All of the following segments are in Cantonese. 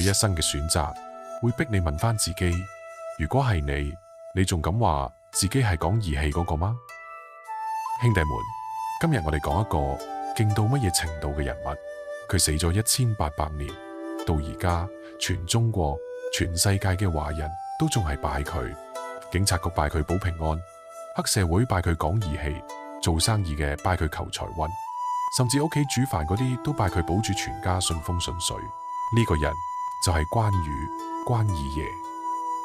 佢一生嘅選擇，會逼你問翻自己，如果係你仲敢話自己係講義氣嗰個嗎？兄弟們，今日我哋講一個勁到乜嘢程度嘅人物，佢死咗1800年，到而家全中國、全世界嘅華人都仲係拜佢，警察局拜佢保平安，黑社會拜佢講義氣，做生意嘅拜佢求財運，甚至屋企煮飯嗰啲都拜佢保住全家順風順水。呢個人就係關羽，關二爺。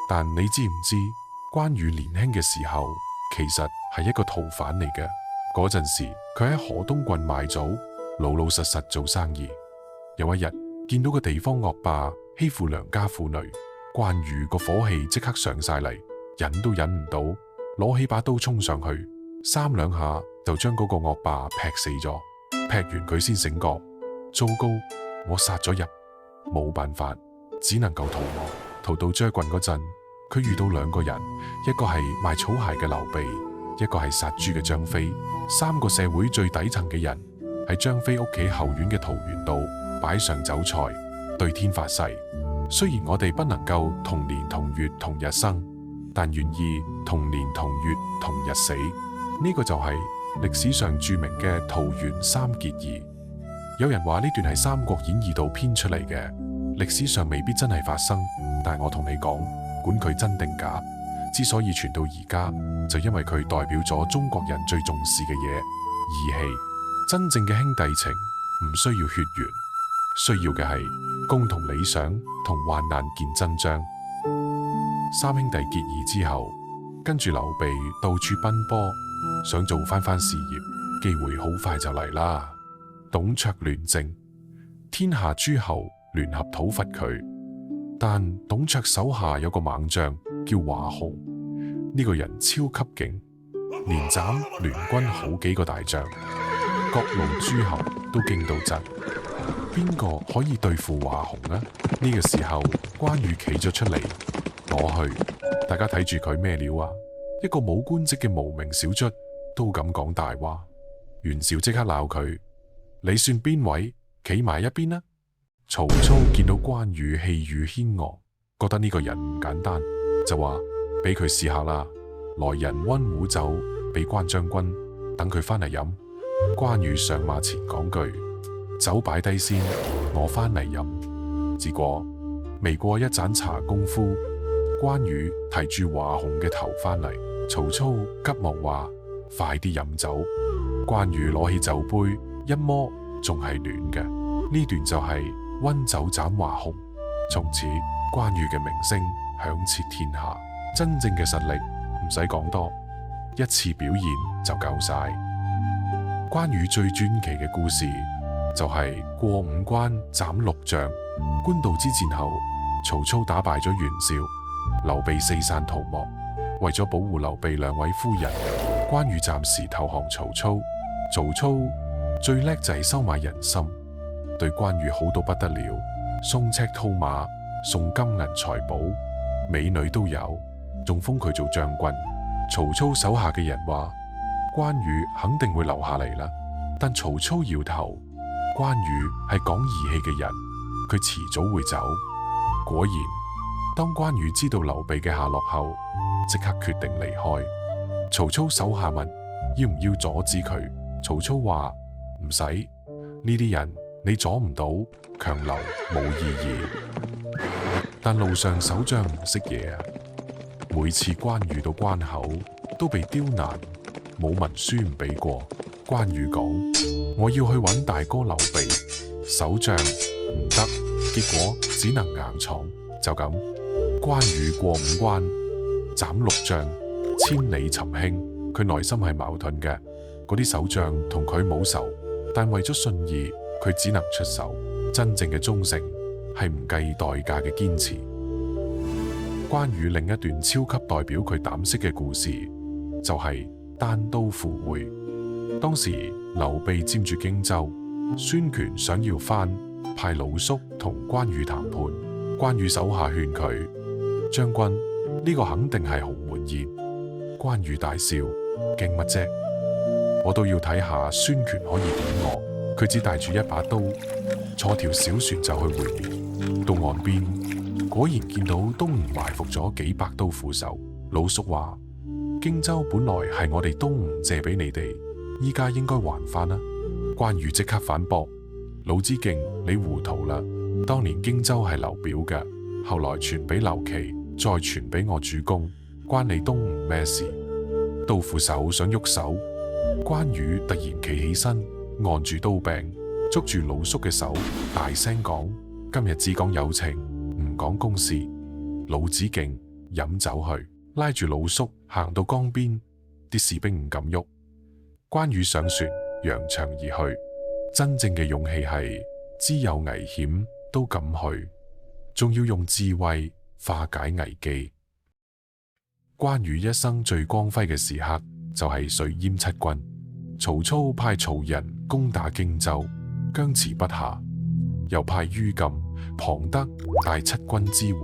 但你知唔知關羽年輕嘅時候其實係一個逃犯嚟嘅？嗰陣時佢喺河東郡賣棗，老老實實做生意。有一日見到個地方惡霸欺負良家婦女，關羽個火氣即刻上晒嚟，忍都忍唔到，攞起把刀衝上去，3兩下就將嗰個惡霸劈死咗。劈完佢先醒覺，糟糕，我殺咗人，冇辦法，只能夠逃亡。逃到將軍嗰陣，佢遇到2個人，一個係賣草鞋嘅劉備，一個係殺豬嘅張飛。3個社會最底層嘅人喺張飛屋企後院嘅桃園度擺上酒菜，對天發誓：雖然我哋不能夠同年同月同日生，但願意同年同月同日死。呢個就係歷史上著名嘅桃園三結義。有人話呢段係《三國演義》度編出嚟嘅，歷史上未必真係發生，但係我同你講，管佢真定假，之所以傳到而家，就因為佢代表咗中國人最重視嘅嘢，義氣。真正嘅兄弟情唔需要血緣，需要嘅係共同理想同患難見真章。三兄弟結義之後，跟住劉備到處奔波，想做翻事業，機會好快就嚟啦。董卓亂政，天下諸侯聯合討伐佢，但董卓手下有個猛將叫華雄，呢個人超級勁，連斬聯軍好幾個大將，各路諸侯都驚到震。邊個可以對付華雄呢？呢個時候關羽企咗出嚟，攞去，大家睇住佢咩料啊？一個冇官職嘅無名小卒都敢講大話。袁紹即刻鬧佢：你算邊位？企埋一邊啦！曹操見到關羽氣宇軒昂，覺得呢個人唔簡單，就話俾佢試下啦。來人溫壺酒俾關將軍，等佢翻嚟飲。關羽上馬前講句：酒擺低先，我翻嚟飲。結果未過一盞茶功夫，關羽提住華雄嘅頭翻嚟，曹操急忙話：快啲飲酒。關羽攞起酒杯一摸，仲係暖嘅。呢段就係溫酒斬華雄。從此關羽嘅名聲響徹天下。真正嘅實力唔使講多，一次表現就夠晒。關羽最傳奇嘅故事就係過5關斬6將。官渡之戰後，曹操打敗咗袁紹，劉備四散逃亡。為咗保護劉備2位夫人，關羽暫時投降曹操。曹操最叻就係收買人心，對關羽好到不得了，送赤兔馬，送金銀財寶，美女都有，仲封佢做將軍。曹操手下嘅人話關羽肯定會留下嚟啦，但曹操搖頭，關羽係講義氣嘅人，佢遲早會走。果然，當關羽知道劉備嘅下落後，即刻決定離開。曹操手下問要唔要阻止佢，曹操話唔使，呢啲人你阻唔到，強留冇意義。但路上守將唔識嘢啊，每次關羽到關口都被刁難，冇文書唔俾過。關羽講：我要去揾大哥劉備，守將唔得，結果只能硬闖。就咁，關羽過5關斬6將，千里尋兄。佢內心係矛盾嘅，嗰啲守將同佢冇仇，但為咗信義，佢只能出手。真正嘅忠誠係唔計代價嘅堅持。關羽另一段超級代表佢膽識嘅故事，就係單刀赴會。當時劉備佔住荊州，孫權想要翻，派魯肅同關羽談判。關羽手下勸佢：將軍，呢個肯定係鴻門宴。關羽大笑：驚乜啫？我都要睇下孫權可以點我。佢只帶住一把刀，坐條小船就去會面。到岸邊，果然見到東吳埋伏咗幾百刀斧手。魯肅話：荊州本來係我哋東吳借俾你哋，依家應該還翻啦。關羽即刻反駁：魯之敬，你糊塗啦！當年荊州係劉表嘅，後來傳俾劉琦，再傳俾我主公，關你東吳咩事？刀斧手想喐手，關羽突然企起身，按住刀柄，捉住魯肅嘅手，大聲講：今日只講友情，唔講公事。魯子敬飲酒去，拉住魯肅行到江邊，啲士兵唔敢喐。關羽上船，揚長而去。真正嘅勇氣係知有危險都敢去，仲要用智慧化解危機。關羽一生最光輝嘅時刻就係水淹七軍，曹操派曹仁攻打荊州，僵持不下，又派于禁、龐德帶七軍支援。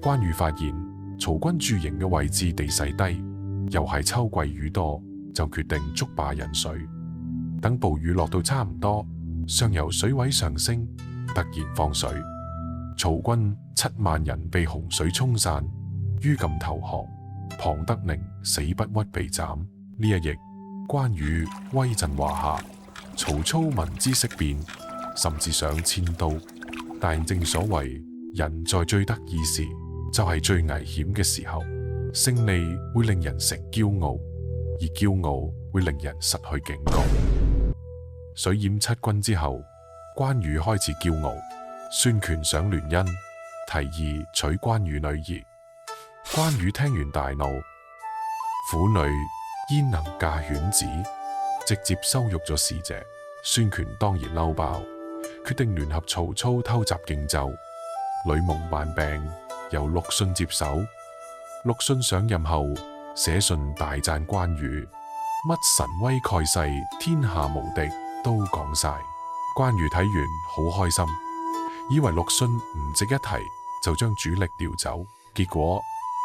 關羽發現曹軍駐營嘅位置地勢低，又係秋季雨多，就決定築壩引水。等暴雨落到差唔多，上游水位上升，突然放水，曹軍7萬人被洪水沖散，于禁投降，龐德寧死不屈被斬。呢一役，關羽威震華夏，曹操聞之色變，甚至想遷都。但正所謂人在最得意時，就係最危險嘅時候。勝利會令人成驕傲，而驕傲會令人失去警覺。水淹七軍之後，關羽開始驕傲。孫權想聯姻，提議娶關羽女兒。關羽聽完大怒，婦女焉能嫁犬子？直接羞辱咗使者。孫權當然嬲爆，決定聯合曹操偷襲荊州。呂蒙患病，由陸遜接手。陸遜上任後寫信大讚關羽，乜神威蓋世、天下無敵都講晒。關羽睇完好開心，以為陸遜唔值一提，就將主力調走。結果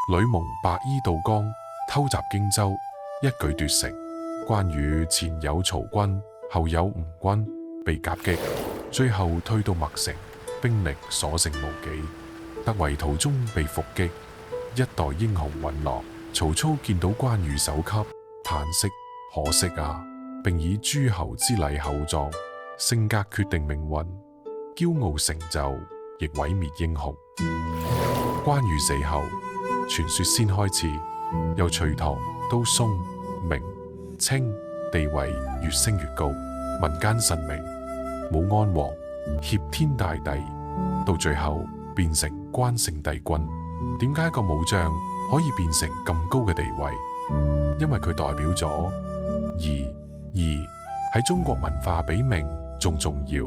呂蒙白衣渡江，偷襲荊州，一舉奪城。關羽前有曹軍，後有吳軍，被夾擊，最後退到麥城，兵力所剩無幾。突圍途中被伏擊，一代英雄隕落。曹操見到關羽首級，嘆息可惜啊，並以諸侯之禮厚葬。性格決定命運，驕傲成就亦毀滅英雄。關羽死後，傳說先開始，由隋唐到宋、明、清，地位越升越高。民間神明武安王、挾天大帝，到最後變成關聖帝君。點解一個武將可以變成咁高嘅地位？因為佢代表咗義，義喺中國文化比命仲重要，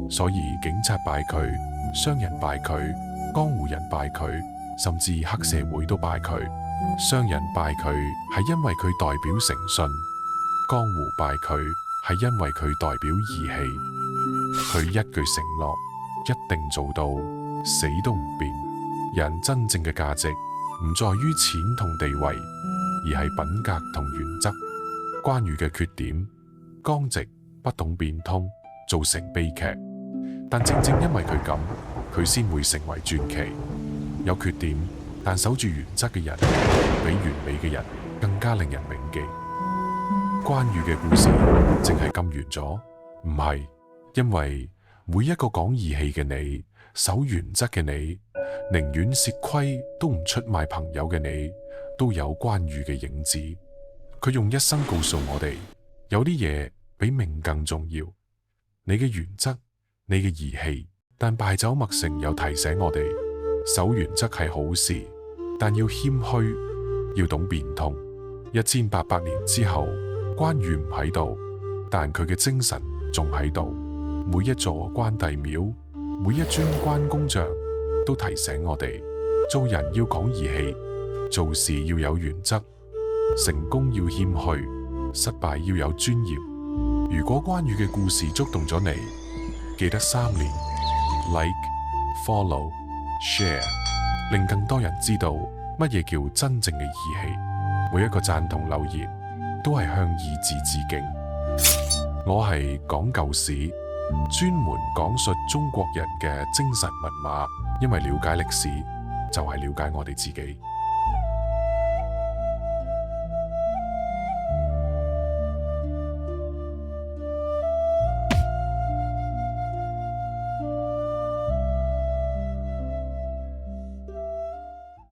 所以警察拜佢，商人拜佢，江湖人拜佢，甚至黑社會都拜佢。商人拜佢係因為佢代表誠信，江湖拜佢係因為佢代表義氣。佢一句承諾一定做到，死都唔變。人真正嘅價值唔在於錢同地位，而係品格同原則。關羽嘅缺點，剛直，不懂變通，造成悲劇。但正正因為佢咁，佢先會成為傳奇。有缺點但守住原則嘅人，比完美嘅人更加令人銘記。關羽嘅故事淨係咁完咗？唔係，因為每一個講義氣嘅你，守原則嘅你，寧願蝕虧都唔出賣朋友嘅你，都有關羽嘅影子。佢用一生告訴我哋，有啲嘢比命更重要。你嘅原則，你嘅義氣。但敗走麥城又提醒我哋，守原則係好事，但要謙虛，要懂變通。1800年之後，關羽唔喺度，但佢嘅精神仲喺度。每一座關帝廟，每一尊關公像，都提醒我哋，做人要講義氣，做事要有原則，成功要謙虛，失敗要有尊嚴。如果關羽嘅故事觸動咗你，記得3連 Like、Follow、Share， 令更多人知道乜嘢叫真正嘅義氣。每一個讚同留言都係向義字致敬。我係講舊史，專門講述中國人嘅精神文化，因為了解歷史就係了解我哋自己。